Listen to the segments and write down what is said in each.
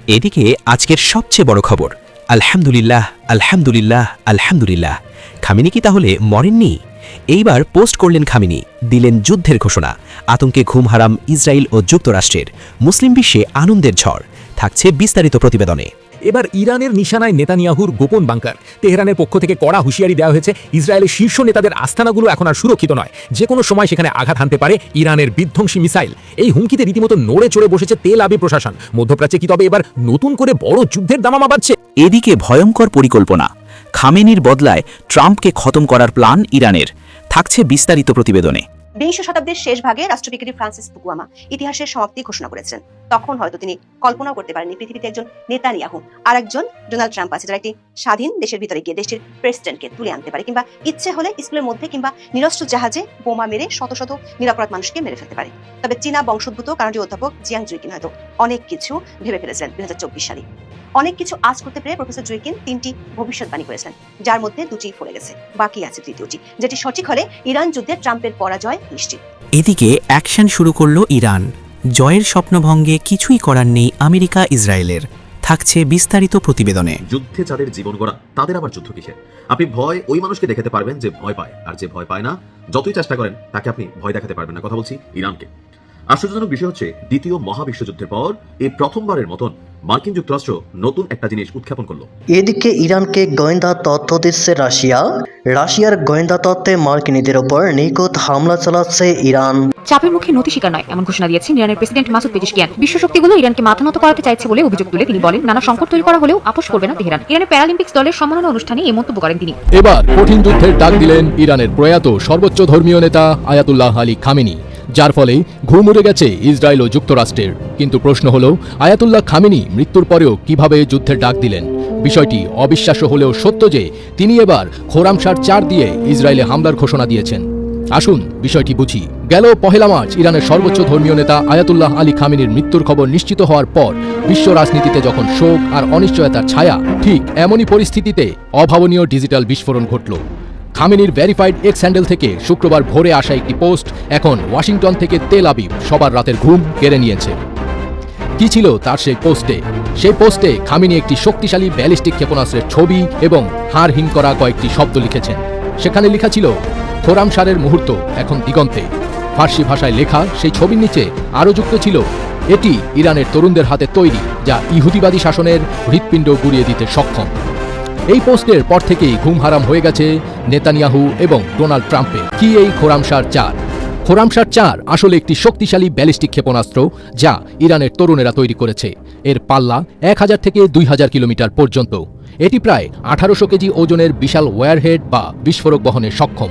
এদিকে আজকের সবচেয়ে বড় খবর, আলহামদুলিল্লাহ আলহামদুলিল্লাহ আলহামদুলিল্লাহ, খামেনি কি তাহলে মরেননি? এইবার পোস্ট করলেন খামেনি, দিলেন যুদ্ধের ঘোষণা। আতঙ্কে ঘুম হারাম ইসরায়েল ও যুক্তরাষ্ট্রের, মুসলিম বিশ্বে আনন্দের ঝড়। থাকছে বিস্তারিত প্রতিবেদনে। এবার ইরানের নিশানায় নেতানিয়াহুর গোপন বাংকার। তেহরানের পক্ষ থেকে কড়া হুঁশিয়ারি দেওয়া হয়েছে, ইসরায়েলের শীর্ষ নেতাদের আস্তানাগুলো এখন আর সুরক্ষিত নয়, যে কোনো সময় সেখানে আঘাত হানতে পারে ইরানের বিধ্বংসী মিসাইল। এই হুমকিতে রীতিমতো নড়ে চড়ে বসেছে তেল আবিব প্রশাসন। মধ্যপ্রাচ্যে কি তবে এবার নতুন করে বড় যুদ্ধের দামামা বাজছে? এদিকে ভয়ঙ্কর পরিকল্পনা, খামেনির বদলায় ট্রাম্পকে খতম করার প্ল্যান ইরানের। থাকছে বিস্তারিত প্রতিবেদনে। 20 শতাব্দীর শেষ ভাগে রাষ্ট্রবিজ্ঞানী ফ্রান্সিস ফুকুয়ামা ইতিহাসের সমাপ্তি ঘোষণা করেছেন। তখন হয়তো তিনি কল্পনাও করতে পারেননি পৃথিবীতে একজন নেতানিয়াহু আর একজন ডোনাল্ড ট্রাম্প আছে, যারা একটি স্বাধীন দেশের ভিতরে গিয়ে দেশের প্রেসিডেন্টকে তুলে আনতে পারে, কিংবা ইচ্ছে হলে স্কুলের মধ্যে কিংবা নিরস্ত্র জাহাজে বোমা মেরে শত শত নিরাপরাধ মানুষকে মেরে ফেলতে পারে। তবে চীনা বংশোদ্ভূত কানাডীয় অধ্যাপক জিয়াং জুইকিন হয়তো অনেক কিছু ভেবে ফেলেছিলেন 2024 সালে। অনেক কিছু আজ করতে পেরে প্রফেসর জুইকিন 3টি ভবিষ্যৎবাণী করেছেন, যার মধ্যে 2টি ফলে গেছে, বাকি আছে 3টি, যেটি সঠিক হলে ইরান যুদ্ধে ট্রাম্পের পরাজয় নিশ্চিত। এদিকে অ্যাকশন শুরু করল ইরান। জয়ের স্বপ্নভঙ্গে কিছুই করার নেই আমেরিকা ইসরায়েলের। থাকছে বিস্তারিত প্রতিবেদনে। যুদ্ধে যাদের জীবন গড়া, তাদের আবার যুদ্ধ কিসের? আপনি ভয় ওই মানুষকে দেখাতে পারবেন যে ভয় পায়, আর যে ভয় পায় না, যতই চেষ্টা করেন তাকে আপনি ভয় দেখাতে পারবেন না। কথা বলছি ইরানকে। আশ্চর্যজনক বিষয় হচ্ছে, দ্বিতীয় মহাবিশ্বযুদ্ধের পর এই প্রথমবারের মতন মার্কিন যুক্তরাষ্ট্র নতুন একটা জিনিস উত্থাপন করলো। এদিকে ইরানকে গোয়েন্দা তথ্য দিচ্ছে রাশিয়া। রাশিয়ার গোয়েন্দা তথ্যে মার্কিনীদের ওপর নিখুঁত হামলা চালাচ্ছে ইরান। চাপের মুখে নতি স্বীকার নয়, এমন ঘোষণা দিয়েছেন ইরানের প্রেসিডেন্ট মাসুদ পেজিশকিয়ান। বিশ্বশক্তিগুলো ইরানকে মাথা নত করাতে চাইছে বলে অভিযোগ তুলে তিনি বলেন, নানা সংকট তৈরি করা হলেও আপোষ করবে না তেহরান। ইরানের প্যারালিম্পিক্স দলের সম্মাননা অনুষ্ঠানে এই মন্তব্য করেন তিনি। এবার কঠিন যুদ্ধের ডাক দিলেন ইরানের প্রয়াত সর্বোচ্চ ধর্মীয় নেতা আয়াতুল্লাহ আলী খামেনি, যার ফলে ঘুম উড়ে গেছে ইসরায়েল ও যুক্তরাষ্ট্রের। কিন্তু প্রশ্ন হলো, আয়াতুল্লাহ খামেনি মৃত্যুর পরেও কিভাবে যুদ্ধের ডাক দিলেন? বিষয়টি অবিশ্বাস্য হলেও সত্য যে তিনি এবার খোরামশার 4 দিয়ে ইসরায়েলে হামলার ঘোষণা দিয়েছেন। আসুন বিষয়টি বুঝি। গেল 1 মার্চ ইরানের সর্বোচ্চ ধর্মীয় নেতা আয়াতুল্লাহ আলী খামেনির মৃত্যুর খবর নিশ্চিত হওয়ার পর বিশ্ব রাজনীতিতে যখন শোক আর অনিশ্চয়তার ছায়া, ঠিক এমনই পরিস্থিতিতে অভাবনীয় ডিজিটাল বিস্ফোরণ ঘটল। খামেনির ভেরিফাইড এক্স হ্যান্ডেল থেকে শুক্রবার ভোরে আসা একটি পোস্ট এখন ওয়াশিংটন থেকে তেল আবিব সবার রাতের ঘুম কেড়ে নিয়েছে। কি ছিল তার সেই পোস্টে? সেই পোস্টে খামেনি একটি শক্তিশালী ব্যালিস্টিক ক্ষেপণাস্ত্রের ছবি এবং হাড়হীন করা কয়েকটি শব্দ লিখেছেন। সেখানে লেখা ছিল, খোরামশারের মুহূর্ত এখন দিগন্তে। ফার্সি ভাষায় লেখা সেই ছবির নিচে আরও যুক্ত ছিল, এটি ইরানের তরুণদের হাতে তৈরি, যা ইহুদিবাদী শাসনের হৃৎপিণ্ড গুড়িয়ে দিতে সক্ষম। এই পোস্টের পর থেকেই ঘুম হারাম হয়ে গেছে নেতানিয়াহু এবং ডোনাল্ড ট্রাম্পের। কি এই খোরামশার 4? খোরামশার 4 আসলে একটি শক্তিশালী ব্যালিস্টিক ক্ষেপণাস্ত্র, যা ইরানের তরুণেরা তৈরি করেছে। এর পাল্লা 1000 থেকে 2000 কিলোমিটার পর্যন্ত। এটি প্রায় 1800 কেজি ওজনের বিশাল ওয়্যারহেড বা বিস্ফোরক বহনে সক্ষম।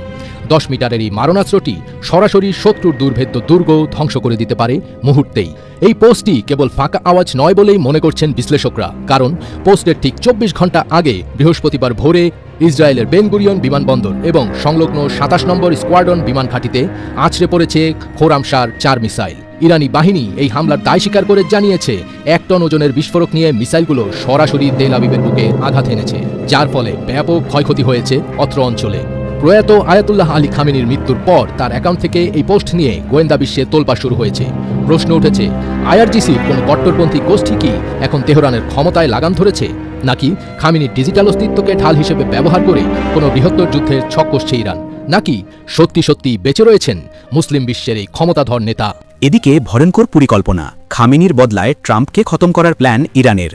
10 মিটারের এই মারণাস্ত্রটি সরাসরি শত্রুর দুর্ভেদ্য দুর্গ ধ্বংস করে দিতে পারে মুহূর্তেই। এই পোস্টটি কেবল ফাঁকা আওয়াজ নয় বলেই মনে করছেন বিশ্লেষকরা, কারণ পোস্টের ঠিক 24 ঘন্টা আগে বৃহস্পতিবার ভোরে ইসরায়েলের বেন গুরিয়ন বিমানবন্দর এবং সংলগ্ন 27 নম্বর স্কোয়াড্রন বিমান ঘাঁটিতে আছড়ে পড়েছে খোরামশার 4 মিসাইল। ইরানি বাহিনী এই হামলার দায় স্বীকার করে জানিয়েছে, 1 টন ওজনের বিস্ফোরক নিয়ে মিসাইলগুলো সরাসরি তেল আবিবের বুকে আঘাত এনেছে, যার ফলে ব্যাপক ক্ষয়ক্ষতি হয়েছে অত্র অঞ্চলে। প্রয়াত আয়াতুল্লাহ আলী খামেনির মৃত্যুর পর তার অ্যাকাউন্ট থেকে এই পোস্ট নিয়ে গোয়েন্দা বিশ্বে তোলপাড় শুরু হয়েছে। প্রশ্ন উঠেছে, আইআরজিসির কোনো কট্টরপন্থী গোষ্ঠী কি এখন তেহরানের ক্ষমতায় লাগাম ধরেছে, নাকি খামেনির ডিজিটাল অস্তিত্বকে ঢাল হিসেবে ব্যবহার করে কোনো বৃহত্তর যুদ্ধের ছক কষছে ইরান, নাকি সত্যি সত্যি বেঁচে রয়েছেন মুসলিম বিশ্বের এই ক্ষমতাধর নেতা? এদিকে ভয়ঙ্কর পরিকল্পনা, খামেনির বদলায় ট্রাম্পকে খতম করার প্ল্যান ইরানের।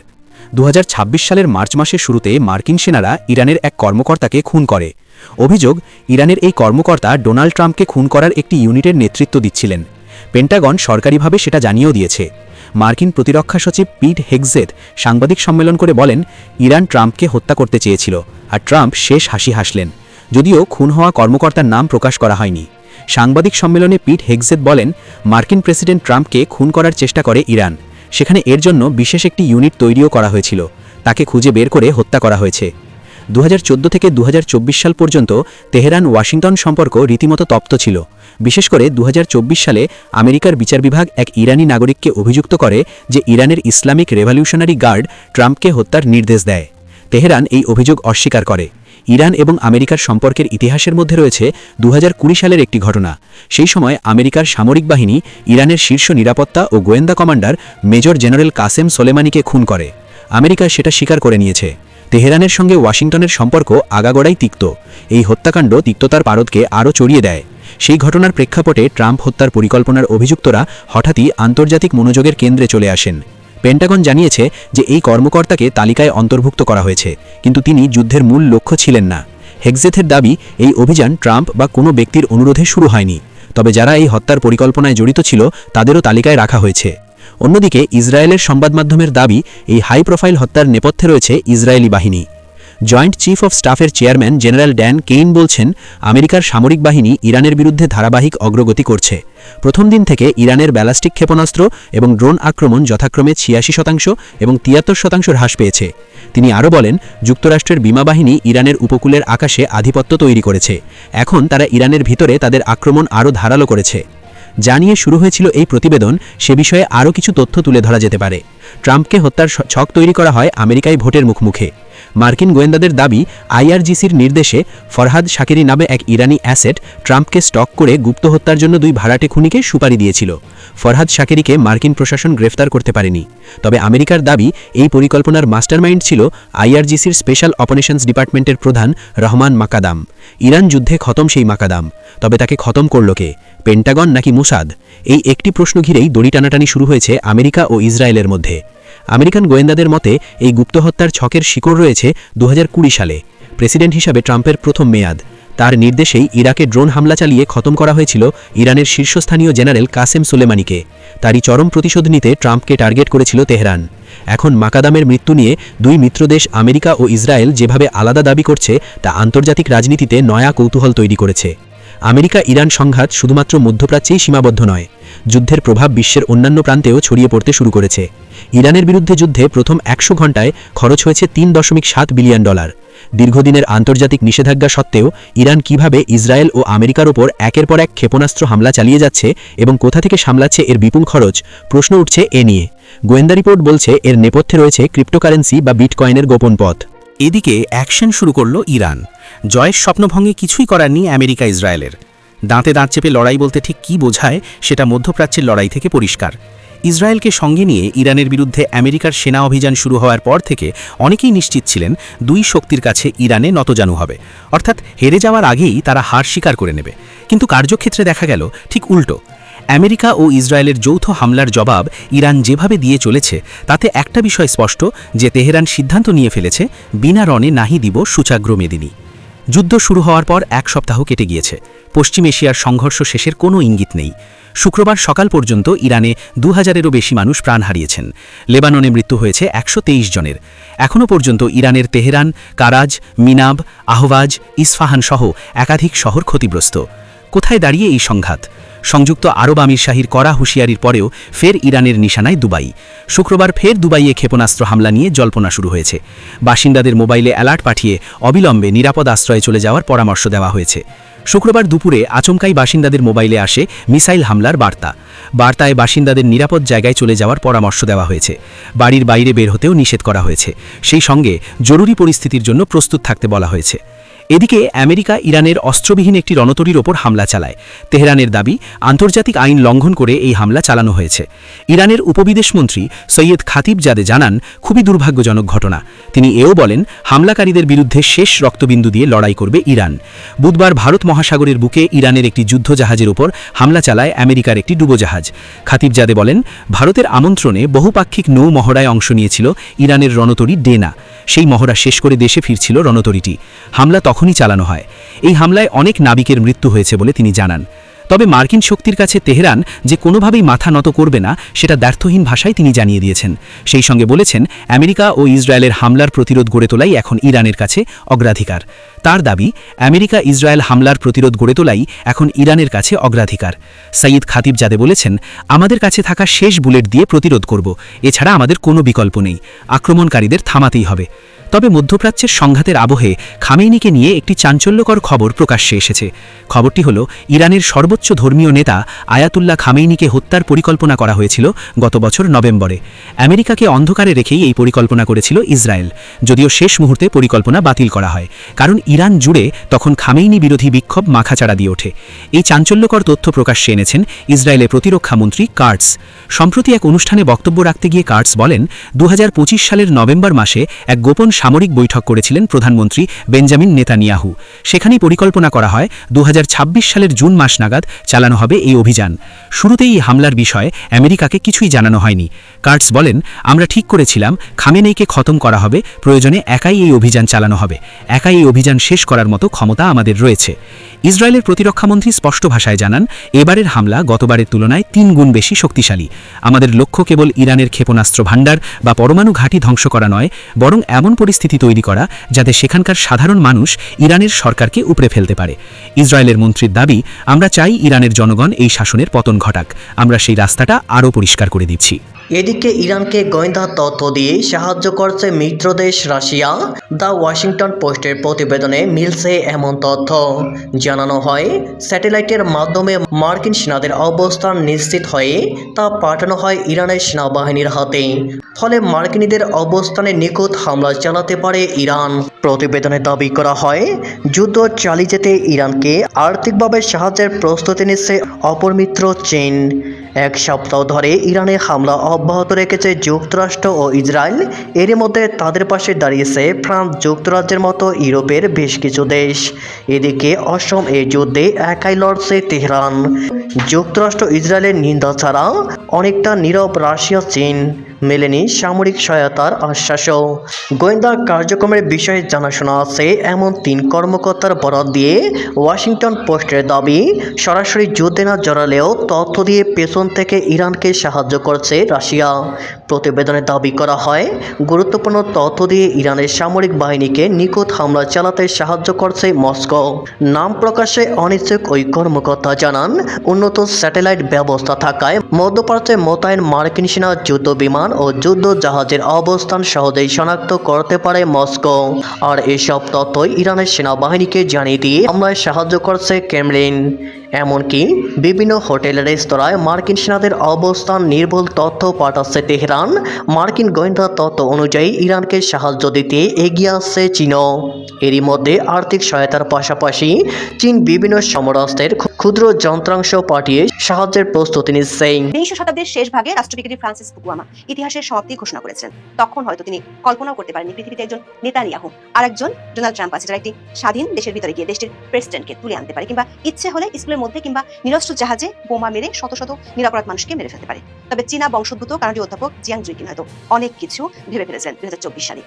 2026 সালের মার্চ মাসের শুরুতে মার্কিন সেনারা ইরানের এক কর্মকর্তাকে খুন করে। অভিযোগ, ইরানের এই কর্মকর্তা ডোনাল্ড ট্রাম্পকে খুন করার একটি ইউনিটের নেতৃত্ব দিচ্ছিলেন। পেন্টাগন সরকারিভাবে সেটা জানিয়েও দিয়েছে। মার্কিন প্রতিরক্ষা সচিব পিট হেগজেথ সাংবাদিক সম্মেলন করে বলেন, ইরান ট্রাম্পকে হত্যা করতে চেয়েছিল, আর ট্রাম্প শেষ হাসি হাসলেন। যদিও খুন হওয়া কর্মকর্তার নাম প্রকাশ করা হয়নি। সাংবাদিক সম্মেলনে পিট হেগজেথ বলেন, মার্কিন প্রেসিডেন্ট ট্রাম্পকে খুন করার চেষ্টা করে ইরান। সেখানে এর জন্য বিশেষ একটি ইউনিট তৈরিও করা হয়েছিল। তাকে খুঁজে বের করে হত্যা করা হয়েছে। 2014 থেকে 2024 সাল পর্যন্ত তেহরান ওয়াশিংটন সম্পর্ক রীতিমতো তপ্ত ছিল। বিশেষ করে 2024 সালে আমেরিকার বিচার বিভাগ এক ইরানি নাগরিককে অভিযুক্ত করে যে ইরানের ইসলামিক রেভলিউশনারি গার্ড ট্রাম্পকে হত্যার নির্দেশ দেয়। তেহরান এই অভিযোগ অস্বীকার করে। ইরান এবং আমেরিকার সম্পর্কের ইতিহাসের মধ্যে রয়েছে 2020 সালের একটি ঘটনা। সেই সময় আমেরিকার সামরিক বাহিনী ইরানের শীর্ষ নিরাপত্তা ও গোয়েন্দা কমান্ডার মেজর জেনারেল কাসেম সোলেমানিকে খুন করে। আমেরিকা সেটা স্বীকার করে নিয়েছে। তেহরানের সঙ্গে ওয়াশিংটনের সম্পর্ক আগাগোড়াই তিক্ত। এই হত্যাকাণ্ড তিক্ততার পারদকে আরও চড়িয়ে দেয়। সেই ঘটনার প্রেক্ষাপটে ট্রাম্প হত্যার পরিকল্পনার অভিযুক্তরা হঠাৎই আন্তর্জাতিক মনোযোগের কেন্দ্রে চলে আসেন। পেন্টাগন জানিয়েছে যে এই কর্মকর্তাকে তালিকায় অন্তর্ভুক্ত করা হয়েছে, কিন্তু তিনি যুদ্ধের মূল লক্ষ্য ছিলেন না। হেক্সেথের দাবি, এই অভিযান ট্রাম্প বা কোনো ব্যক্তির অনুরোধে শুরু হয়নি, তবে যারা এই হত্যার পরিকল্পনায় জড়িত ছিল তাদেরও তালিকায় রাখা হয়েছে। অন্যদিকে ইসরায়েলের সংবাদমাধ্যমের দাবি, এই হাই প্রোফাইল হত্যার নেপথ্যে রয়েছে ইসরায়েলি বাহিনী। জয়েন্ট চিফ অফ স্টাফের চেয়ারম্যান জেনারেল ড্যান কেইন বলছেন, আমেরিকার সামরিক বাহিনী ইরানের বিরুদ্ধে ধারাবাহিক অগ্রগতি করছে। প্রথম দিন থেকে ইরানের ব্যালাস্টিক ক্ষেপণাস্ত্র এবং ড্রোন আক্রমণ যথাক্রমে 86% এবং 73% হ্রাস পেয়েছে। তিনি আরও বলেন, যুক্তরাষ্ট্রের বিমা বাহিনী ইরানের উপকূলের আকাশে আধিপত্য তৈরি করেছে। এখন তারা ইরানের ভিতরে তাদের আক্রমণ আরও ধারালো করেছে। জানিয়ে শুরু হয়েছিল এই প্রতিবেদন, সে বিষয়ে আরও কিছু তথ্য তুলে ধরা যেতে পারে। ট্রাম্পকে হত্যার ছক তৈরি করা হয় আমেরিকায় ভোটের মুখে। মার্কিন গোয়েন্দাদের দাবি, আইআরজিসির নির্দেশে ফরহাদ শাকিরি নামে এক ইরানি অ্যাসেট ট্রাম্পকে স্টক করে গুপ্ত হত্যার জন্য 2 ভাড়াটে খুনিকে সুপারি দিয়েছিল। ফরহাদ শাকিরিকে মার্কিন প্রশাসন গ্রেফতার করতে পারেনি। তবে আমেরিকার দাবি, এই পরিকল্পনার মাস্টারমাইন্ড ছিল আইআরজিসির স্পেশাল অপারেশনস ডিপার্টমেন্টের প্রধান রহমান মাকাদাম। ইরান যুদ্ধে খতম সেই মাকাদাম, তবে তাকে খতম করল কে? পেন্টাগন নাকি মুসাদ? এই একটি প্রশ্ন ঘিরেই দড়ি টানাটানি শুরু হয়েছে আমেরিকা ও ইসরায়েলের মধ্যে। আমেরিকান গোয়েন্দাদের মতে, এই গুপ্তহত্যার ছকের শিকড় রয়েছে 2020 সালে। প্রেসিডেন্ট হিসাবে ট্রাম্পের প্রথম মেয়াদ। তার নির্দেশেই ইরাকে ড্রোন হামলা চালিয়ে খতম করা হয়েছিল ইরানের শীর্ষস্থানীয় জেনারেল কাসেম সোলেমানিকে। তারই চরম প্রতিশোধ নিতে ট্রাম্পকে টার্গেট করেছিল তেহরান। এখন মাকাদামের মৃত্যু নিয়ে 2 মিত্রদেশ আমেরিকা ও ইসরায়েল যেভাবে আলাদা দাবি করছে, তা আন্তর্জাতিক রাজনীতিতে নয়া কৌতূহল তৈরি করেছে। আমেরিকা ইরান সংঘাত শুধুমাত্র মধ্যপ্রাচ্যেই সীমাবদ্ধ নয়, যুদ্ধের প্রভাব বিশ্বের অন্যান্য প্রান্তেও ছড়িয়ে পড়তে শুরু করেছে। ইরানের বিরুদ্ধে যুদ্ধে প্রথম 100 ঘণ্টায় খরচ হয়েছে $3.7 বিলিয়ন। দীর্ঘদিনের আন্তর্জাতিক নিষেধাজ্ঞা সত্ত্বেও ইরান কিভাবে ইসরায়েল ও আমেরিকার ওপর একের পর এক ক্ষেপণাস্ত্র হামলা চালিয়ে যাচ্ছে এবং কোথা থেকে সামলাচ্ছে এর বিপুল খরচ, প্রশ্ন উঠছে এ নিয়ে। গোয়েন্দা রিপোর্ট বলছে, এর নেপথ্যে রয়েছে ক্রিপ্টোকারেন্সি বা বিটকয়েনের গোপন পথ। এদিকে অ্যাকশন শুরু করল ইরান। জয়ের স্বপ্নভঙ্গে কিছুই করার নেই আমেরিকা ইসরায়েলের। দাঁতে দাঁত চেপে লড়াই বলতে ঠিক কী বোঝায়, সেটা মধ্যপ্রাচ্যের লড়াই থেকে পরিষ্কার। ইসরায়েলকে সঙ্গে নিয়ে ইরানের বিরুদ্ধে আমেরিকার সেনা অভিযান শুরু হওয়ার পর থেকে অনেকেই নিশ্চিত ছিলেন 2 শক্তির কাছে ইরানে নতজানু হবে, অর্থাৎ হেরে যাওয়ার আগেই তারা হার স্বীকার করে নেবে। কিন্তু কার্যক্ষেত্রে দেখা গেল ঠিক উল্টো। আমেরিকা ও ইসরায়েলের যৌথ হামলার জবাব ইরান যেভাবে দিয়ে চলেছে, তাতে একটা বিষয় স্পষ্ট, যে তেহরান সিদ্ধান্ত নিয়ে ফেলেছে, বিনা রণে নাহি দিব সূচাগ্র মেদিনী। যুদ্ধ শুরু হওয়ার পর 1 সপ্তাহ কেটে গিয়েছে। পশ্চিম এশিয়ার সংঘর্ষ শেষের কোনো ইঙ্গিত নেই। শুক্রবার সকাল পর্যন্ত ইরানে 2000-এরও বেশি মানুষ প্রাণ হারিয়েছেন। লেবাননে মৃত্যু হয়েছে 123 জনের। এখনও পর্যন্ত ইরানের তেহরান, কারাজ, মিনাব, আহওয়াজ, ইস্ফাহান সহ একাধিক শহর ক্ষতিগ্রস্ত। কোথায় দাঁড়িয়ে এই সংঘাত? সংযুক্ত আরব আমিরশাহীর কড়া হুঁশিয়ারির পরেও ফের ইরানের নিশানায় দুবাই। শুক্রবার ফের দুবাইয়ে ক্ষেপণাস্ত্র হামলা নিয়ে জল্পনা শুরু হয়েছে। বাসিন্দাদের মোবাইলে অ্যালার্ট পাঠিয়ে অবিলম্বে নিরাপদ আশ্রয়ে চলে যাওয়ার পরামর্শ দেওয়া হয়েছে। শুক্রবার দুপুরে আচমকাই বাসিন্দাদের মোবাইলে আসে মিসাইল হামলার বার্তায় বাসিন্দাদের নিরাপদ জায়গায় চলে যাওয়ার পরামর্শ দেওয়া হয়েছে। বাড়ির বাইরে বের হতেও নিষেধ করা হয়েছে। সেই সঙ্গে জরুরি পরিস্থিতির জন্য প্রস্তুত থাকতে বলা হয়েছে। এদিকে আমেরিকা ইরানের অস্ত্রবিহীন একটি রণতরীর ওপর হামলা চালায়। তেহরানের দাবি, আন্তর্জাতিক আইন লঙ্ঘন করে এই হামলা চালানো হয়েছে। ইরানের উপবিদেশমন্ত্রী সৈয়দ খাতিবজাদে জানান, খুবই দুর্ভাগ্যজনক ঘটনা। তিনি এও বলেন, হামলাকারীদের বিরুদ্ধে শেষ রক্তবিন্দু দিয়ে লড়াই করবে ইরান। বুধবার ভারত মহাসাগরের বুকে ইরানের একটি যুদ্ধজাহাজের উপর হামলা চালায় আমেরিকার একটি ডুবোজাহাজ। খাতিবজাদে বলেন, ভারতের আমন্ত্রণে বহুপাক্ষিক নৌ মহড়ায় অংশ নিয়েছিল ইরানের রণতরী ডেনা। সেই মহড়া শেষ করে দেশে ফিরছিল রণতরীটি। হামলা তখনই চালানো হয়। এই হামলায় অনেক নাবিকের মৃত্যু হয়েছে বলে তিনি জানান। তবে মার্কিন শক্তির কাছে তেহরান যে কোনোভাবেই মাথা নত করবে না, সেটা দ্ব্যর্থহীন ভাষায় তিনি জানিয়ে দিয়েছেন। সেই সঙ্গে বলেছেন, আমেরিকা ও ইসরায়েলের হামলার প্রতিরোধ গড়ে তোলাই এখন ইরানের কাছে অগ্রাধিকার। তার দাবি, আমেরিকা ইসরায়েল হামলার প্রতিরোধ গড়ে তোলাই এখন ইরানের কাছে অগ্রাধিকার। সৈয়দ খাতিবজাদে বলেছেন, আমাদের কাছে থাকা শেষ বুলেট দিয়ে প্রতিরোধ করব, এছাড়া আমাদের কোনো বিকল্প নেই। আক্রমণকারীদের থামাতেই হবে। তবে মধ্যপ্রাচ্যের সংঘাতের আবহে খামেইনিকে নিয়ে একটি চাঞ্চল্যকর খবর প্রকাশ্যে এসেছে। খবরটি হল, ইরানের সর্বোচ্চ সর্বোচ্চ ধর্মীয় নেতা আয়াতুল্লাহ খামেইনিকে হত্যার পরিকল্পনা করা হয়েছিল গত বছর নভেম্বরে। আমেরিকাকে অন্ধকারে রেখেই এই পরিকল্পনা করেছিল ইসরায়েল, যদিও শেষ মুহূর্তে পরিকল্পনা বাতিল করা হয়, কারণ ইরান জুড়ে তখন খামেইনি বিরোধী বিক্ষোভ মাখাচাড়া দিয়ে ওঠে। এই চাঞ্চল্যকর তথ্য প্রকাশ্যে এনেছেন ইসরায়েলের প্রতিরক্ষামন্ত্রী কার্টস। সম্প্রতি এক অনুষ্ঠানে বক্তব্য রাখতে গিয়ে কার্টস বলেন, 2025 সালের নভেম্বর মাসে এক গোপন সামরিক বৈঠক করেছিলেন প্রধানমন্ত্রী বেঞ্জামিন নেতানিয়াহু। সেখানেই পরিকল্পনা করা হয় 2026 সালের জুন মাস নাগাদ চালানো হবে এই অভিযান। শুরুতেই এই হামলার বিষয়ে আমেরিকাকে কিছুই জানানো হয়নি। কার্টস বলেন, আমরা ঠিক করেছিলাম খামেনেইকে খতম করা হবে, প্রয়োজনে একাই এই অভিযান চালানো হবে, একাই এই অভিযান শেষ করার মতো ক্ষমতা আমাদের রয়েছে। ইসরায়েলের প্রতিরক্ষামন্ত্রী স্পষ্ট ভাষায় জানান, এবারের হামলা গতবারের তুলনায় 3 গুণ বেশি শক্তিশালী। আমাদের লক্ষ্য কেবল ইরানের ক্ষেপণাস্ত্র ভাণ্ডার বা পরমাণু ঘাঁটি ধ্বংস করা নয়, বরং এমন পরিস্থিতি তৈরি করা যাতে সেখানকার সাধারণ মানুষ ইরানের সরকারকে উপড়ে ফেলতে পারে। ইসরায়েলের মন্ত্রীর দাবি, আমরা চাই ইরানের জনগণ এই শাসনের পতন ঘটাক, আমরা সেই রাস্তাটা আরও পরিষ্কার করে দিচ্ছি। এদিকে ইরানকে গোয়েন্দা তথ্য দিয়ে সাহায্য করছে মিত্রদেশ রাশিয়া। দ্য ওয়াশিংটন পোস্টের প্রতিবেদনে মিলছে এমন তথ্য। জানানো হয়, স্যাটেলাইটের মাধ্যমে মার্কিন সেনাদের অবস্থান নিশ্চিত হয়ে তা পাঠানো হয় ইরানের সেনাবাহিনীর হাতে। ফলে মার্কিনীদের অবস্থানে নিখুঁত হামলা চালাতে পারে ইরান। প্রতিবেদনে দাবি করা হয়, যুদ্ধ চালিয়ে যেতে ইরানকে আর্থিকভাবে সাহায্যের প্রস্তুতি নিচ্ছে অপর মিত্র চীন। 1 সপ্তাহ ধরে ইরানে হামলা অব্যাহত রেখেছে যুক্তরাষ্ট্র ও ইসরায়েল। এরই মধ্যে তাদের পাশে দাঁড়িয়েছে ফ্রান্স, যুক্তরাজ্যের মতো ইউরোপের বেশ কিছু দেশ। এদিকে অসম এই যুদ্ধে একাই লড়ছে তেহরান। যুক্তরাষ্ট্র ইসরায়েলের নিন্দা ছাড়া অনেকটা নীরব রাশিয়া, চীন। মেলেনি সামরিক সহায়তার আশ্বাসও। গোয়েন্দা কার্যক্রমের বিষয়ে জানাশোনা আছে এমন 3 কর্মকর্তার বরাত দিয়ে ওয়াশিংটন পোস্টের দাবি, সরাসরি যুদ্ধে না জড়ালেও তথ্য দিয়ে পেছন থেকে ইরানকে সাহায্য করছে রাশিয়া। প্রতিবেদনে দাবি করা হয়, গুরুত্বপূর্ণ তথ্য দিয়ে ইরানের সামরিক বাহিনীকে নিখুঁত হামলা চালাতে সাহায্য করছে মস্কো। নাম প্রকাশে অনিচ্ছুক ওই কর্মকর্তা জানান, উন্নত স্যাটেলাইট ব্যবস্থা থাকায় মধ্যপ্রাচ্যে মোতায়েন মার্কিন সেনা যুদ্ধ বিমান ও যুদ্ধ জাহাজের অবস্থান সহজেই শনাক্ত করতে পারে মস্কো। আর এসব তথ্যই ইরানের সেনাবাহিনীকে জানিয়ে দিয়ে হামলায় সাহায্য করছে ক্রেমলিন। এমনকি বিভিন্ন হোটেল রেস্তোরাঁয় মার্কিন সেনাদের অবস্থান নির্ভুল তথ্য পাঠাচ্ছে তেহরান। মার্কিন গোয়েন্দা তথ্য অনুযায়ী ইরানকে সাহায্য দিতে এগিয়ে আসছে চীনও। এরই মধ্যে আর্থিক সহায়তার পাশাপাশি চীন বিভিন্ন সমরাস্ত্রের ক্ষুদ্র যন্ত্রাংশ পাঠিয়ে সাহায্যের প্রস্তুতি নিচ্ছে। 20 শতাব্দীর শেষ ভাগে রাষ্ট্রবিজ্ঞানী ফ্রান্সিস ফুকুয়ামা ইতিহাসের সমাপ্তি ঘোষণা করেছেন। তখন হয়তো তিনি কল্পনাও করতে পারেননি পৃথিবীতে একজন নেতানিয়াহু আর একজন ডোনাল্ড ট্রাম্প আছে, যারা একটি স্বাধীন দেশের ভিতরে গিয়ে দেশটির প্রেসিডেন্টকে তুলে আনতে পারে, কিংবা ইচ্ছে হলে স্কুলের মধ্যে কিংবা নিরস্ত্র জাহাজে বোমা মেরে শত শত নিরপরাধ মানুষকে মেরে ফেলতে পারে। তবে চীনা বংশোদ্ভূত কানাডীয় অধ্যাপক জিয়াং জুইকিন হয়তো অনেক কিছু ভেবে ফেলেছিলেন 2024 সালে।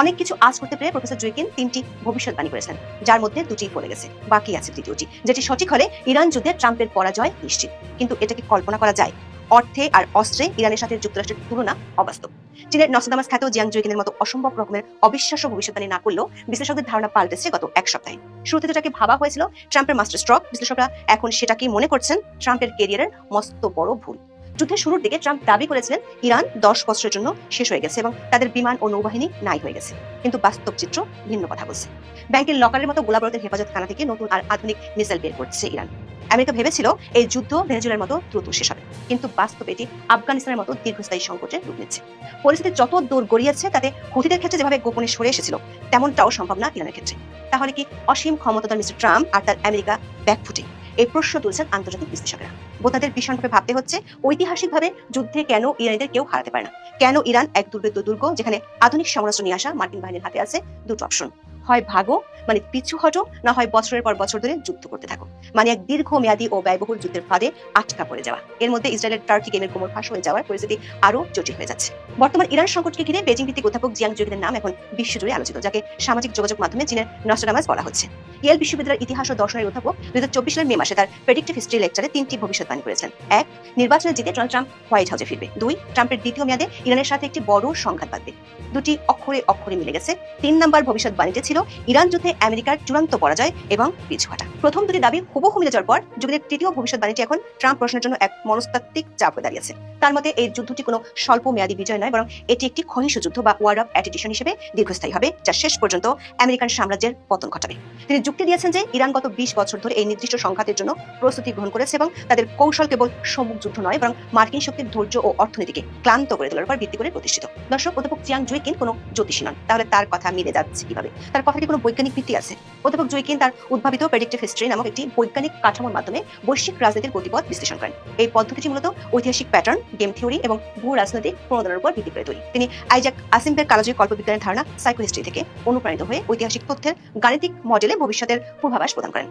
অনেক কিছু আজ করতে পেরে প্রফেসর জুইকিন 3টি ভবিষ্যৎবাণী করেছেন, যার মধ্যে 2টি ফলে গেছে, বাকি আছে 3টি, যেটি সঠিক হলে ইরান যুদ্ধে ট্রাম্পের পরাজয় নিশ্চিত। কিন্তু এটাকে কল্পনা করা যায়? অর্থে আর অস্ত্রে ইরানের সাথে যুক্তরাষ্ট্রের তুলনা অবাস্তব। চীনের নস্ট্রাডামাস খ্যাত জিয়াং জুইকিনের মতো অসম্ভব রকমের অবিশ্বাস্য ভবিষ্যৎবাণী না করলেও বিশ্লেষকদের ধারণা পাল্টেছে গত 1 সপ্তাহে। শুরুতে যেটাকে ভাবা হয়েছিল ট্রাম্পের মাস্টার স্ট্রোক, বিশ্লেষকরা এখন সেটাকেই মনে করছেন ট্রাম্পের ক্যারিয়ারের মস্ত বড় ভুল। যুদ্ধের শুরুর দিকে ট্রাম্প দাবি করেছিলেন ইরান 10 বছরের জন্য শেষ হয়ে গেছে এবং তাদের বিমান ও নৌবাহিনী নাই হয়ে গেছে। কিন্তু বাস্তব চিত্র ভিন্ন কথা বলছে। ব্যাংকের লকারের মতো গোলাবারুদের হেফাজতখানা থেকে নতুন আর আধুনিক মিসাইল বের করছে ইরান। আমেরিকা ভেবেছিল এই যুদ্ধ ভেনেজুয়েলার মতো দ্রুত শেষ হবে, কিন্তু বাস্তবে এটি আফগানিস্তানের মতো দীর্ঘস্থায়ী সংকটের রূপ নিচ্ছে। পরিস্থিতি যত দূর গড়িয়েছে তাতে হুতিদের ক্ষেত্রে যেভাবে গোপনে সরে এসেছিল তেমনটাও সম্ভব না ইরানের ক্ষেত্রে। তাহলে কি অসীম ক্ষমতাধর মিস্টার ট্রাম্প আর তার আমেরিকা ব্যাকফুটে? এই প্রশ্ন তুলছেন আন্তর্জাতিক বিশ্লেষকেরা। বোতাদের ভীষণভাবে ভাবতে হচ্ছে ঐতিহাসিকভাবে যুদ্ধে কেন ইরানিদের কেউ হারাতে পারে না, কেন ইরান এক দুর্ভেদ্য দুর্গ যেখানে আধুনিক সমরাস্ত্র নিয়ে আসা মার্কিন বাহিনীর হাতে আছে 2টো অপশন, হয় ভাগো মানে পিছু হটো, না হয় বছরের পর বছর ধরে যুদ্ধ করতে থাকো, মানে এক দীর্ঘমেয়াদী ও ব্যয়বহুল যুদ্ধের ফাঁদে আটকা পড়ে যাওয়া। এর মধ্যে ইসরায়েলের টার্কি গেমের কোমর ফাঁস হয়ে যাওয়ার পরিস্থিতি আরো জটিল হয়ে যাচ্ছে। বর্তমান ইরান সংকটকে ঘিরে বেজিং ভিত্তিক অধ্যাপক জিয়াং জুইকিনের নাম এখন বিশ্বজুড়ে আলোচিত, যাকে সামাজিক যোগাযোগ মাধ্যমে চীনের নস্ট্রাডামাস বলা হচ্ছে। ইয়েল বিশ্ববিদ্যালয়ের ইতিহাস ও দর্শনের অধ্যাপক 2024 সালের মে মাসে তার প্রেডিক্টিভ হিস্ট্রি লেকচারে 3টি ভবিষ্যৎবাণী করেছেন। 1, নির্বাচনে জিতে ডোনাল্ড ট্রাম্প হোয়াইট হাউসে ফিরবে। 2, ট্রাম্পের দ্বিতীয় মেয়াদে ইরানের সাথে একটি বড় সংঘাত বাঁধবে। 2টি অক্ষরে অক্ষরে মিলে গেছে। 3 নম্বর ভবিষ্যৎবাণীটি ছিল ছিল ইরান যুদ্ধে আমেরিকার চূড়ান্ত পরাজয় এবং পিছু হটা। প্রথম দুটি দাবি হুবহু মিলে যাওয়ার পর যুদ্ধের তৃতীয় ভবিষ্যৎবাণীটি এখন ট্রাম্প প্রশ্নের জন্য এক মনস্তাত্ত্বিক চাপ হয়ে দাঁড়িয়েছে। তার মতে এই যুদ্ধটি কোনো স্বল্প মেয়াদী বিজয় নয়, বরং এটি একটি ক্ষয়িষ্ণু যুদ্ধ বা ওয়ার অফ অ্যাটিটিউশন হিসেবে দীর্ঘস্থায়ী হবে, যা শেষ পর্যন্ত আমেরিকান সাম্রাজ্যের পতন ঘটাবে। তিনি যুক্তি দিয়েছেন যে ইরান গত 20 বছর ধরে এই নির্দিষ্ট সংঘাতের জন্য প্রস্তুতি গ্রহণ করেছে এবং তাদের কৌশল কেবল সম্মুখ যুদ্ধ নয়, বরং মার্কিন শক্তির ধৈর্য ও অর্থনীতিকে ক্লান্ত করে তোলার উপর ভিত্তি করে প্রতিষ্ঠিত। দর্শক, অধ্যাপক জিয়াং জুইকিন কোনো জ্যোতিষী নন, তাহলে তার কথা মিলে যাচ্ছে কিভাবে? তার কথা কি কোনো বৈজ্ঞানিক ভিত্তি আছে? অধ্যাপক জুইকিন তার উদ্ভাবিত প্রেডিক্টিভ হিস্ট্রি নামক একটি বৈজ্ঞানিক কাঠামোর মাধ্যমে বৈশ্বিক রাজনীতির গতিপথ বিশ্লেষণ করেন। এই পদ্ধতিটি মূলত ঐতিহাসিক প্যাটার্ন, গেম থিওরি এবং ভূ রাজনৈতিক প্রণোদনার উপর ভিত্তি করে তৈরি। তিনি আইজাক আসিম্বের কালজয়ী কল্পবিজ্ঞানের ধারণা সাইকোহিস্ট্রি থেকে অনুপ্রাণিত হয়ে ঐতিহাসিক তথ্যের গাণিতিক মডেলে ভবিষ্যতের পূর্বাভাস প্রদান করেন।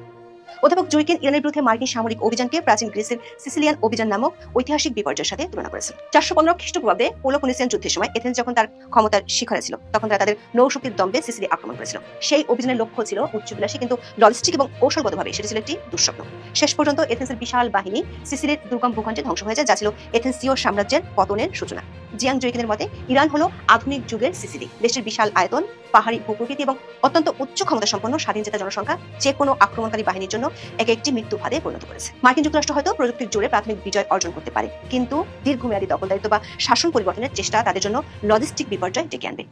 অধ্যাপক জুইকিন ইরানের বিরুদ্ধে মার্কিন সামরিক অভিযানকে প্রাচীন গ্রিসের সিসিলিয়ান অভিযান নামক ঐতিহাসিক বিপর্যয়ের সাথে তুলনা করেছেন। 415 খ্রিস্টপূর্বাব্দে পেলোপনেসিয়ান যুদ্ধের সময় এথেন্স যখন তার ক্ষমতার শিখরে ছিল, তখন তারা তাদের নৌশক্তির দম্ভে সিসিলি আক্রমণ করেছিল। সেই অভিযানের লক্ষ্য ছিল উচ্চবিলাসী, কিন্তু লজিস্টিক এবং কৌশলগতভাবে সেটি ছিল একটি দুঃস্বপ্ন। শেষ পর্যন্ত এথেন্সের বিশাল বাহিনী সিসিলির দুর্গম ভূখণ্ডে ধ্বংস হয়ে যায়, যা ছিল এথেন্সীয় সাম্রাজ্যের পতনের সূচনা। জিয়াং জুইকিনের মতে ইরান হলো আধুনিক যুগের সিসিলি। দেশটির বিশাল আয়তন, পাহাড়ি ভূপ্রকৃতি এবং অত্যন্ত উচ্চ ক্ষমতা সম্পন্ন স্বাধীন চেতা জনসংখ্যা যে কোনো আক্রমণকারী বাহিনীর জন্য একটি মৃত্যু ফাঁদে পরিণত করেছে। মার্কিন যুক্তরাষ্ট্র হয়তো প্রযুক্তির জোরে প্রাথমিক বিজয় অর্জন করতে পারে, কিন্তু দীর্ঘমেয়াদী দখলদারিত্ব বা শাসন পরিবর্তনের চেষ্টা তাদের জন্য লজিস্টিক বিপর্যয় ডেকে আনবে।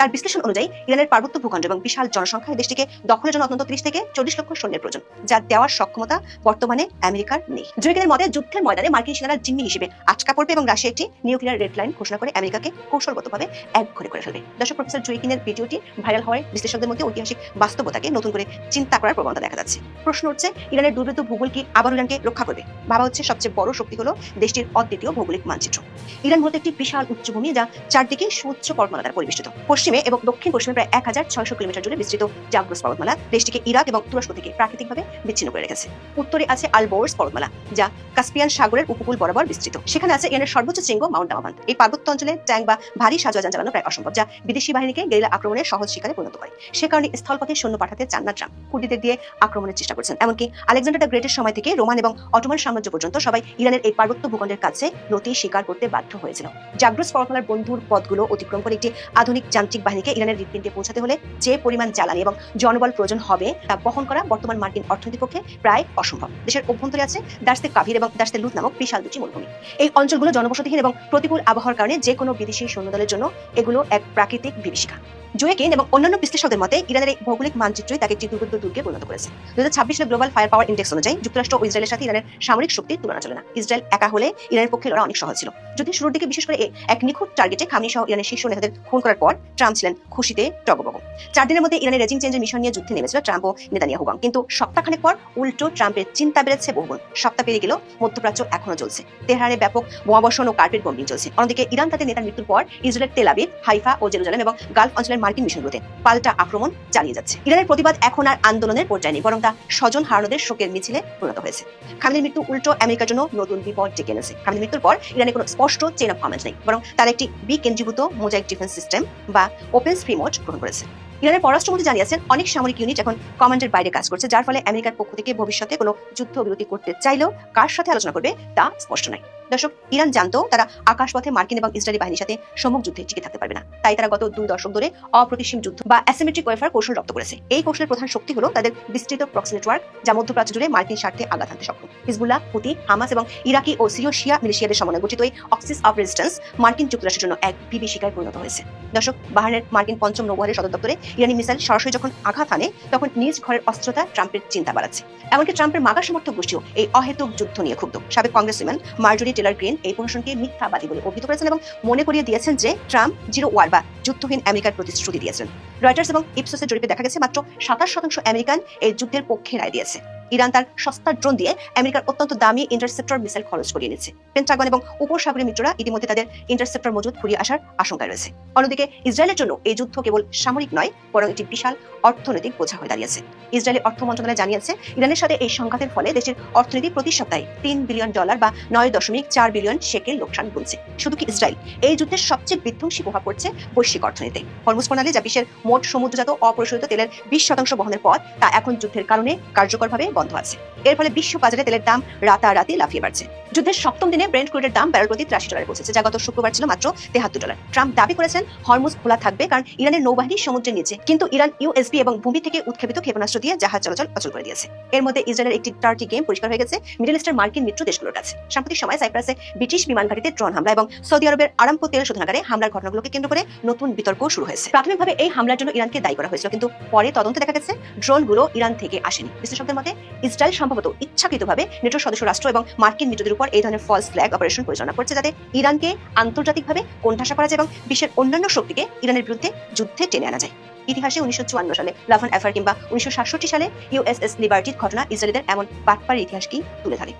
তার বিশ্লেষণ অনুযায়ী ইরানের পার্বত্য ভূখণ্ড এবং বিশাল জনসংখ্যায় দেশটিকে দখলের জন্য অন্তত 30 থেকে 40 লক্ষ সৈন্যের প্রয়োজন, যা দেওয়ার সক্ষমতা বর্তমানে আমেরিকার নেই। জুইকিনের মতে যুদ্ধের ময়দানে মার্কিন সেনারা জিম্মি হিসেবে আটকা পড়বে এবং রাশিয়া একটি নিউক্লিয়ার রেড লাইন ঘোষণা করে আমেরিকাকে কৌশলগতভাবে একঘরে করে ফেলবে। দর্শক, প্রফেসর জুইকিনের ভিডিওটি ভাইরাল হওয়ায় বিশ্লেষকদের মধ্যে ঐতিহাসিক বাস্তবতাকে নতুন করে চিন্তা করার প্রবণতা দেখা যাচ্ছে। প্রশ্ন উঠছে, ইরানের দুর্ভেদ্য ভূগোল কি আবার ইরানকে রক্ষা করবে? ভাবা হচ্ছে সবচেয়ে বড় শক্তি হলো দেশটির অদ্বিতীয় ভৌগোলিক মানচিত্র। ইরান মূলত একটি বিশাল উচ্চভূমি, যা চারদিকে সুউচ্চ পর্বতমালা দ্বারা পরিবেষ্টিত। পশ্চিমে এবং দক্ষিণ পশ্চিমে প্রায় 1600 কিলোমিটার জুড়ে বিস্তৃত জাগ্রস পর্বতমালা দেশটিকে ইরাক এবং তুরস্ক থেকে প্রাকৃতিকভাবে বিচ্ছিন্ন করে রেখেছে। উত্তরে আছে আলবোর্স পর্বতমালা, যা কাস্পিয়ান সাগরের উপকূল বরাবর বিস্তৃত। সেখানে আছে ইরানের সর্বোচ্চ শৃঙ্গ মাউন্ট দামাভান। এই পার্বত্য অঞ্চলে ট্যাঙ্ক বা ভারী সাজোয়াজান চালানো প্রায় অসম্ভব, যা বিদেশি বাহিনীকে গেরিলা আক্রমণের সহজ শিকারে পরিণত করে। সে কারণে স্থলপথে সৈন্য পাঠাতে চান না ট্রাম্প। কুর্দিদের দিয়ে আক্রমণের চেষ্টা করছেন। এমনকি আলেকজান্ডার দ্য গ্রেটের সময় থেকে রোমান এবং অটোমান সাম্রাজ্য পর্যন্ত সবাই ইরানের এই পার্বত্য ভূখণ্ডের কাছে নতি স্বীকার করতে বাধ্য হয়েছিল। জাগ্রস পর্বতমালার বন্ধুর পথগুলো অতিক্রম করে একটি আধুনিক যান্ত্রিক বাহিনীকে ইরানের হৃৎপিণ্ডে পৌঁছাতে হলে যে পরিমাণ জ্বালানি এবং জনবল প্রয়োজন হবে তা বহন করা বর্তমান মার্কিন অর্থনীতির পক্ষে প্রায় অসম্ভব। দেশের অভ্যন্তরে আছে দার্স্তে কাভির এবং দার্স্তে লুত নামক বিশাল দুটি মরুভূমি। এই অঞ্চলগুলো জনবসতিহীন এবং প্রতিকূল আবহাওয়ার কারণে যে কোনো বিদেশি সৈন্যদলের জন্য এগুলো এক প্রাকৃতিক বিভীষিকা। জুয়েকিন এবং অন্যান্য বিশ্লেষকদের মতে ইরানের এই ভৌগোলিক মানচিত্রই তাকে একটি দুর্ভেদ্য দুর্গে পরিণত করেছে। 2026 সালে গ্লোবাল ফায়ার পাওয়ার ইন্ডেক্স অনুযায়ী যুক্তরাষ্ট্র ও ইসরায়েলের সাথে ইরানের সামরিক শক্তির তুলনা চলে না। ইসরায়েল একা হলে ইরানের পক্ষে লড়া অনেক সহজ ছিল। যদি শুরুর দিকে বিশেষ করে এক নিখুঁত টার্গেটে খামেনি সহ ইরানের শীর্ষ নেতাদের খুন করার পর ট্রাম্প ছিলেন খুশিতে টগবগ। 4 দিনের মধ্যে ইরানের রেজিম চেঞ্জের মিশন নিয়ে যুদ্ধে নেমেছিল ট্রাম্প ও নেতানিয়াহু। কিন্তু সপ্তাহখানেক পর উল্টো ট্রাম্পের চিন্তা বেড়েছে বহুগুণ। সপ্তাহ পেরিয়ে গেল, মধ্যপ্রাচ্য এখনো চলছে। তেহরানে ব্যাপক বোমাবর্ষণ ও কার্পেট বম্বিং চলছে। অন্যদিকে ইরান তাদের নেতার মৃত্যুর পর ইসরায়েলের তেল আবিব, হাইফা ও জেরুজালেম এবং গালফ অঞ্চলের মার্কিন মিশনগুলোতে পাল্টা আক্রমণ চালিয়ে যাচ্ছে। ইরানের প্রতিবাদ এখন আর আন্দোলনের পর্যায়ে নেই, বরং তা স্বজন হারানোদের শোকের মিছিলে পরিণত হয়েছে। খামেনির মৃত্যু উল্টো আমেরিকার জন্য নতুন বিপদ ডেকে এনেছে। খামেনির মৃত্যুর পর ইরানে কোনো স্পষ্ট চেইন অফ কমান্ড নেই, বরং তার একটি বিকেন্দ্রীভূত মোজাইক ডিফেন্স সিস্টেম বা ওপেন স্প্রিমোড গ্রহণ করেছে। ইরানের পররাষ্ট্রমন্ত্রী জানিয়েছেন অনেক সামরিক ইউনিট এখন কমান্ডের বাইরে কাজ করছে, যার ফলে আমেরিকার পক্ষ থেকে ভবিষ্যতে কোনো যুদ্ধবিরতি করতে চাইলেও কার সাথে আলোচনা করবে তা স্পষ্ট নয়। দর্শক, ইরান জানতো তারা আকাশপথে মার্কিন এবং ইসরায়েলি বাহিনীর সাথে সম্মুখ যুদ্ধে টিকে থাকতে পারবে না। তাই তারা গত 2 দশক ধরে অপ্রতিসীম যুদ্ধ বা অ্যাসিমেট্রিক ওয়েফার কৌশল রপ্ত করেছে। এই কৌশলের প্রধান শক্তি হলো তাদের বিস্তৃত প্রক্সি নেটওয়ার্ক, যা মধ্যপ্রাচ্য জুড়ে মার্কিন স্বার্থে আঘাত হানতে সক্ষম। হিজবুল্লাহ, হুতি, হামাস এবং ইরাকি ও সিরীয় শিয়া মিলিশিয়াদের সমন্বয়ে গঠিত এই অক্সিস অফ রেজিস্ট্যান্স মার্কিন যুক্তরাষ্ট্রের জন্য এক বিভীষিকায় পরিণত হয়েছে। দর্শক, বাহরাইনের মার্কিন 5ম নৌবহরের সদর দপ্তরে ইরানি মিসাইল সরাসরি যখন আঘাত হানে, তখন নিজ ঘরের অস্ত্রতা ট্রাম্পের চিন্তা বাড়াচ্ছে। এমনকি ট্রাম্পের মাগা সমর্থক গোষ্ঠীও এই অহেতুক যুদ্ধ নিয়ে ক্ষুব্ধ। সাবেক কংগ্রেসম্যান মার্জরি টেলর গ্রিন এই প্রশ্নকে মিথ্যাবাদী বলে অভিহিত করেছেন এবং মনে করিয়ে দিয়েছেন যে ট্রাম্প জিরো ওয়ার বা যুদ্ধহীন আমেরিকার প্রতিশ্রুতি দিয়েছেন। রয়টার্স এবং ইপসোসের জরিপে দেখা গেছে মাত্র 27% আমেরিকান এই যুদ্ধের পক্ষে রায় দিয়েছে। ইরান তার সস্তা ড্রোন দিয়ে আমেরিকার অত্যন্ত দামি ইন্টারসেপ্টর মিসাইল খরচ করিয়ে নিচ্ছে। পেন্টাগন এবং উপসাগরীয় মিত্ররা ইতিমধ্যে তাদের ইন্টারসেপ্টর মজুদ ফুরিয়ে আসার আশঙ্কা রয়েছে। অন্যদিকে ইসরায়েলের জন্য এই যুদ্ধ কেবল সামরিক নয়, বরং একটি বিশাল অর্থনৈতিক বোঝা হয়ে দাঁড়িয়েছে। ইসরায়েলের অর্থ মন্ত্রণালয় জানিয়েছে ইরানের সাথে এই সংঘাতের ফলে দেশের অর্থনীতি প্রতি সপ্তাহে $3 বিলিয়ন বা 9.4 বিলিয়ন শেকেল লোকসান গুনছে। শুধু কি ইসরায়েল, এই যুদ্ধের সবচেয়ে বিধ্বংসী প্রভাব পড়ছে বৈশ্বিক অর্থনীতিতে। হরমুজ প্রণালী, যা বিশ্বের মোট সমুদ্রজাত অপরিশোধিত তেলের 20% বহনের পথ, তা এখন যুদ্ধের কারণে কার্যকরভাবে বন্ধ আছে। এর ফলে বিশ্ব বাজারে তেলের দাম রাতারাতি লাফিয়ে বাড়ছে। যুদ্ধের 7ম দিনে ব্রেন্ট ক্রুডের দাম ব্যারেল প্রতি $83 পৌঁছেছে, যা গত শুক্রবার ছিল মাত্র $73। ট্রাম্প দাবি করেছেন হরমুজ খোলা থাকবে, কারণ ইরানের নৌবাহিনী সমুদ্রের নিচে, কিন্তু ইরান ইউএসবি এবং ভূমি থেকে উৎক্ষেপিত ক্ষেপণাস্ত্র দিয়ে জাহাজ চলাচল অচল করে দিয়েছে। এর মধ্যে ইসরায়েলের একটি টার্টি গেম পরিষ্কার হয়ে গেছে মিডল ইস্টের মার্কিন মিত্র দেশগুলোর কাছে। সাম্প্রতিক সময় সাইপ্রাসে ব্রিটিশ বিমান ঘাঁটিতে ড্রোন হামলা এবং সৌদি আরবের আরামকো তেল শোধনাগারে হামলার ঘটনাগুলোকে কেন্দ্র করে নতুন বিতর্ক শুরু হয়েছে। প্রাথমিকভাবে এই হামলার জন্য ইরানকে দায়ী করা হয়েছিল, কিন্তু পরে তদন্তে দেখা গেছে ড্রোনগুলো ইরান থেকে আসেনি। বিশ্লেষকদের মতে ইসরায়েল সম্ভবত ইচ্ছাকৃতভাবে নেটোর সদস্য রাষ্ট্র এবং মার্কিন মিত্রদের উপর এই ধরনের ফলস ফ্ল্যাগ অপারেশন পরিচালনা করছে, যাতে ইরানকে আন্তর্জাতিকভাবে কোণঠাসা করা যায় এবং বিশ্বের অন্যান্য শক্তিকে ইরানের বিরুদ্ধে যুদ্ধে টেনে আনা যায়। ইতিহাসে 1954 সালে লাভান এফার কিংবা 1967 সালে ইউএসএস লিবার্টির ঘটনা ইসরায়েলের এমন বাটপাড়ির ইতিহাসকে তুলে ধরে।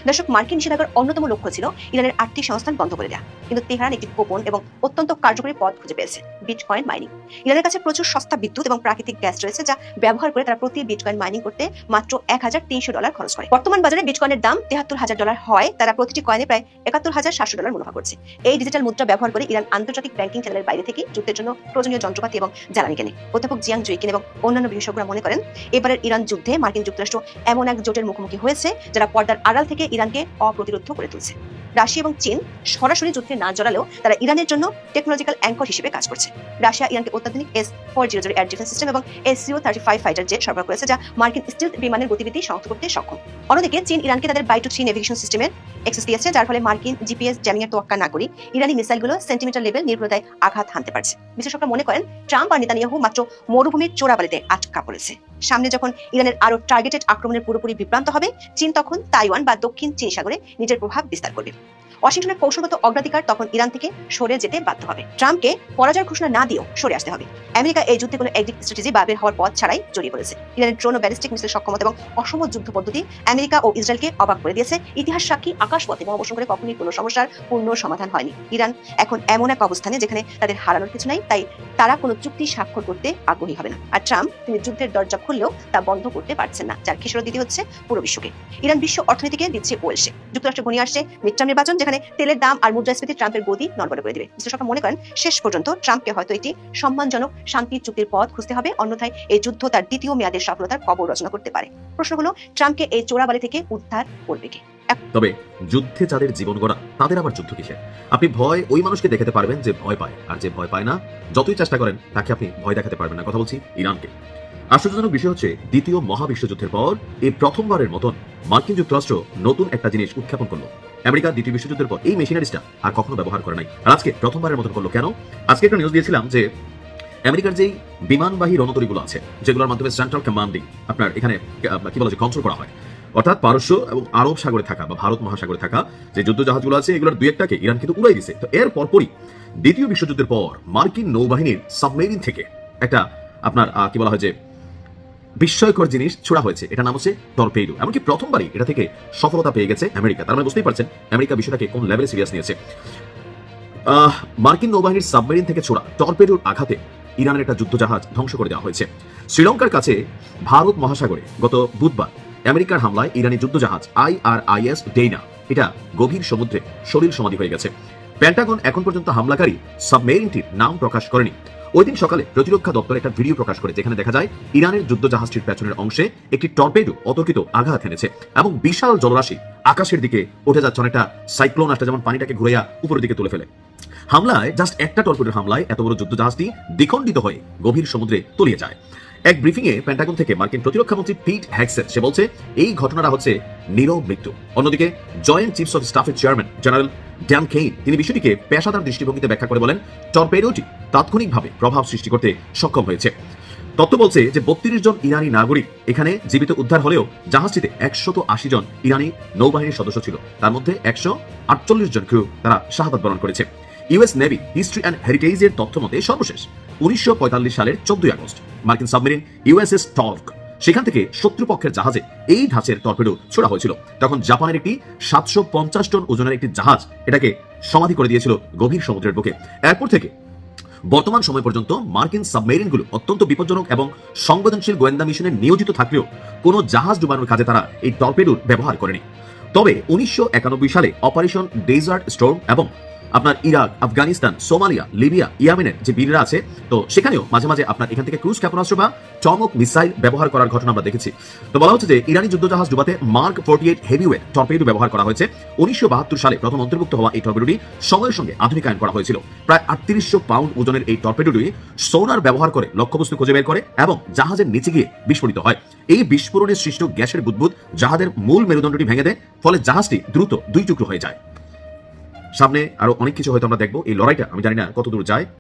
দর্শক, মার্কিন নিষেধাজ্ঞার অন্যতম লক্ষ্য ছিল ইরানের আর্থিক সংস্থান বন্ধ করে দেওয়া, কিন্তু তেহরান একটি গোপন এবং অত্যন্ত কার্যকরী পথ খুঁজে পেয়েছে, বিটকয়েন মাইনিং। ইরানের কাছে প্রচুর সস্তা বিদ্যুৎ এবং প্রাকৃতিক গ্যাস রয়েছে, যা ব্যবহার করে তারা প্রতি বিটকয়েন মাইনিং করতে মাত্র $1,300 খরচ করে। বর্তমান বাজারে বিটকয়েনের দাম $73,000 হয়, তারা প্রতিটি কয়েনে প্রায় $71,700 মুনাফা করছে। এই ডিজিটাল মুদ্রা ব্যবহার করে ইরান আন্তর্জাতিক ব্যাংকিং চ্যানেলের বাইরে থেকে যুদ্ধের জন্য প্রয়োজনীয় যন্ত্রপাতি এবং জ্বালানি কেনে। অধ্যাপক জিয়াং জুইকিন এবং অন্যান্য বিশেষজ্ঞরা মনে করেন, এবারের ইরান যুদ্ধে মার্কিন যুক্তরাষ্ট্র এমন এক জোটের মুখোমুখি হয়েছে যারা পর্দার আড়াল থেকে ইরানকে অপ্রতিরোধ করে তুলছে। রাশিয়া এবং চীন সরাসরি যুদ্ধে না জড়ালেও তারা ইরানের জন্য টেকনোলজিক্যাল অ্যাঙ্কর হিসেবে কাজ করছে। রাশিয়া ইরানকে অত্যাধুনিক S-400 এয়ার ডিফেন্স সিস্টেম এবং SU-35 ফাইটার জেট সরবরাহ করেছে, যা মার্কিন স্টিলথ বিমানের গতিবিধি শনাক্ত করতে সক্ষম। অন্যদিকে চীন ইরানকে তাদের বাই-টু-3 নেভিগেশন সিস্টেমের অ্যাক্সেস দিয়েছে, যার ফলে মার্কিন জিপিএস জ্যামিং এর তোয়াক্কা না করে ইরানি মিসাইলগুলো সেন্টিমিটার লেভেল নির্ভুলতায় আঘাত হানতে পারছে। বিশেষজ্ঞরা মনে করেন, ট্রাম্প আর নেতানিয়াহু মাত্র মরুভূমির চোরাবালিতে আটকা পড়েছে। সামনে যখন ইরানের আরো টার্গেটেড আক্রমণের পুরোপুরি বিভ্রান্ত হবে, চীন তখন তাইওয়ান বা দক্ষিণ চীন সাগরে নিজের প্রভাব বিস্তার করবে। ওয়াশিংটনের কৌশলগত অগ্রাধিকার তখন ইরান থেকে সরে যেতে বাধ্য হবে। ট্রাম্পকে পরাজয়ের ঘোষণা না দিয়েও সরে আসতে হবে। আমেরিকা এই যুদ্ধে কোনো এক্সিট স্ট্র্যাটেজি বা বের হওয়ার পথ ছাড়াই জড়িয়ে পড়েছে। ইরানের ড্রোন ও ব্যালিস্টিক মিসাইল সক্ষমতা এবং অসম যুদ্ধ পদ্ধতি আমেরিকা ও ইসরায়েলকে অবাক করে দিয়েছে। ইতিহাস সাক্ষী আকাশপথে বোমা করে কখনোই কোনো সমস্যার পূর্ণ সমাধান হয়নি। ইরান এখন এমন এক অবস্থানে যেখানে তাদের হারানোর কিছু নাই, তাই তারা কোনো চুক্তি স্বাক্ষর করতে আগ্রহী হবে না। আর ট্রাম্প তিনি যুদ্ধের দরজা খুললেও তা বন্ধ করতে পারছেন না, যার খেসারত দিতে হচ্ছে পুরো বিশ্বকে। ইরান বিশ্ব অর্থনীতিকে দিচ্ছে ওয়েলসে। যুক্তরাষ্ট্রে ঘনিয়ে আসছে মিডটার্ম নির্বাচন, যেখানে তেলের দাম আর মুদ্রাস্ফীতি ট্রাম্পের গতি নড়বড়ে করে দেবে। বিশ্লেষকরা মনে করেন, শেষ পর্যন্ত ট্রাম্পকে হয়তো একটি সম্মানজনক শান্তি চুক্তির পথ খুঁজতে হবে, অন্যথায় এই যুদ্ধ তার দ্বিতীয় মেয়াদের সফলতার কবর রচনা করতে পারে। প্রশ্ন হলো, ট্রাম্পকে এই চোরাবালি থেকে উদ্ধার করবে কে? তবে যুদ্ধে যাদের জীবন গড়া, তাদের আবার যুদ্ধ কিসের? আপনি ভয় ওই মানুষকে দেখাতে পারবেন যে ভয় পায়, আর যে ভয় পায় না, যতই চেষ্টা করেন তাকে আপনি ভয় দেখাতে পারবেন না। কথা বলছি ইরানকে। আশ্চর্যজনক বিষয় হচ্ছে, দ্বিতীয় মহাবিশ্বযুদ্ধের পর এই প্রথমবারের মতন মার্কিন যুক্তরাষ্ট্র নতুন একটা জিনিস উৎক্ষেপণ করলো। আমেরিকা দ্বিতীয় বিশ্বযুদ্ধের পর এই মেশিনারিজটা আর কখনো ব্যবহার করে নাই, আর আজকে প্রথমবারের মতন করলো। কেন? আজকে একটা নিউজ দিয়েছিলাম যে আমেরিকার যেই বিমানবাহী রণতরীগুলো আছে, যেগুলোর মাধ্যমে সেন্ট্রাল কমান্ডিং আপনার এখানে কি বলা যায় কন্ট্রোল করা হয়, অর্থাৎ পারস্য এবং আরব সাগরে থাকা বা ভারত মহাসাগরে থাকা যে যুদ্ধ জাহাজগুলো আছে, এগুলোর দুই একটাকে ইরান কিন্তু উড়াই দিছে। তো এর পরপরই দ্বিতীয় বিশ্বযুদ্ধের পর মার্কিন নৌবাহিনীর সাবমেরিন থেকে একটা আপনার কি বলা হয় যে বিস্ময়কর জিনিস ছোড়া হয়েছে। এটা নাম হচ্ছে টর্পেডো। এমনকি প্রথমবারই এটা থেকে সফলতা পেয়ে গেছে আমেরিকা। তার মানে বুঝতেই পারছেন আমেরিকা বিষয়টাকে কোন লেভেলে সিরিয়াস নিয়েছে। মার্কিন নৌবাহিনীর সাবমেরিন থেকে ছোড়া টর্পেডোর আঘাতে ইরানের একটা যুদ্ধজাহাজ ধ্বংস করে দেওয়া হয়েছে। শ্রীলঙ্কার কাছে ভারত মহাসাগরে গত বুধবার আমেরিকার হামলায় ইরানি যুদ্ধজাহাজ IRIS ডেইনা এটা গভীর সমুদ্রে সলিল সমাধি হয়ে গেছে। পেন্টাগন এখন পর্যন্ত হামলাকারী সাবমেরিনটির নাম প্রকাশ করেনি। ওই দিন সকালে প্রতিরক্ষা দপ্তর একটা ভিডিও প্রকাশ করে, যেখানে দেখা যায় ইরানের যুদ্ধজাহাজটির পেছনের অংশে একটি টর্পেডো অতর্কিত আঘাত এনেছে এবং বিশাল জলরাশি আকাশের দিকে উঠে যাচ্ছে, অনেকটা সাইক্লোন আসলে যেমন পানিটাকে ঘুরাইয়া উপরের দিকে তুলে ফেলে। হামলায় জাস্ট একটা টর্পেডোর হামলায় এত বড় যুদ্ধজাহাজটি দ্বিখণ্ডিত হয়ে গভীর সমুদ্রে তলিয়ে যায়। এক ব্রিফিং এ পেন্টাগন থেকে মার্কিন প্রতিরক্ষা মন্ত্রী পিট হ্যাগসেট সে বলছে, এই ঘটনাটা হচ্ছে নীরব মৃত্যু। অন্যদিকে জয়েন্ট চিফস অফ স্টাফের চেয়ারম্যান জেনারেল ড্যান কেইন তিনি বিষয়টিকে পেশাদার দৃষ্টিভঙ্গিতে ব্যাখ্যা করে বলেন, টর্পেডোটি তাৎক্ষণিকভাবে প্রভাব সৃষ্টি করতে সক্ষম হয়েছে। তথ্য বলছে যে 32 জন ইরানি নাগরিক এখানে জীবিত উদ্ধার হলেও জাহাজটিতে 180 জন ইরানি নৌবাহিনীর সদস্য ছিল, তার মধ্যে 148 জন ক্রু তারা শাহাদাত বরণ করেছে। ইউএস নেভি হিস্ট্রি অ্যান্ড হেরিটেজের তথ্য মতে সর্বশেষ 1945 সালের 14 আগস্ট মার্কিন সাবমেরিন USS টর্ক সেখান থেকে শত্রুপক্ষের জাহাজে এই ধাঁচের টর্পেডো ছোড়া হয়েছিল। তখন জাপানের একটি 750 টন ওজনের একটি জাহাজ এটাকে সমাধি করে দিয়েছিল গভীর সমুদ্রের বুকে। এরপর থেকে বর্তমান সময় পর্যন্ত মার্কিন সাবমেরিনগুলো অত্যন্ত বিপজ্জনক এবং সংবেদনশীল গোয়েন্দা মিশনে নিয়োজিত থাকলেও কোনো জাহাজ ডুবানোর কাজে তারা এই টর্পেডোর ব্যবহার করেনি। তবে 1991 সালে অপারেশন ডেজার্ট স্টর্ম এবং আপনার ইরাক, আফগানিস্তান, সোমালিয়া, লিবিয়া, ইয়ামেনের যে বীররা আছে, তো সেখানেও মাঝে মাঝে আপনার এখান থেকে ক্রুজ ক্ষেপণাস্ত্র বা চমক মিসাইল ব্যবহার করার ঘটনা আমরা দেখেছি। তো বলা হচ্ছে যে ইরানি যুদ্ধজাহাজ ডুবাতে মার্ক 48 হেভিওয়েট টর্পেডো ব্যবহার করা হয়েছে। 1972 সালে প্রথম অন্তর্ভুক্ত হওয়া এই টর্পেডোটি সময়ের সঙ্গে আধুনিকায়ন করা হয়েছিল। প্রায় 3800 পাউন্ড ওজনের এই টর্পেডোটি সোনার ব্যবহার করে লক্ষ্যবস্তু খুঁজে বের করে এবং জাহাজের নিচে গিয়ে বিস্ফোরিত হয়। এই বিস্ফোরণে সৃষ্ট গ্যাসের বুদবুদ জাহাজের মূল মেরুদণ্ডটি ভেঙে দেয়, ফলে জাহাজটি দ্রুত 2 টুকরো হয়ে যায়। সামনে আরো অনেক কিছু হয়তো আমরা দেখবো। এই লড়াইটা আমি জানি না কত দূর যায়।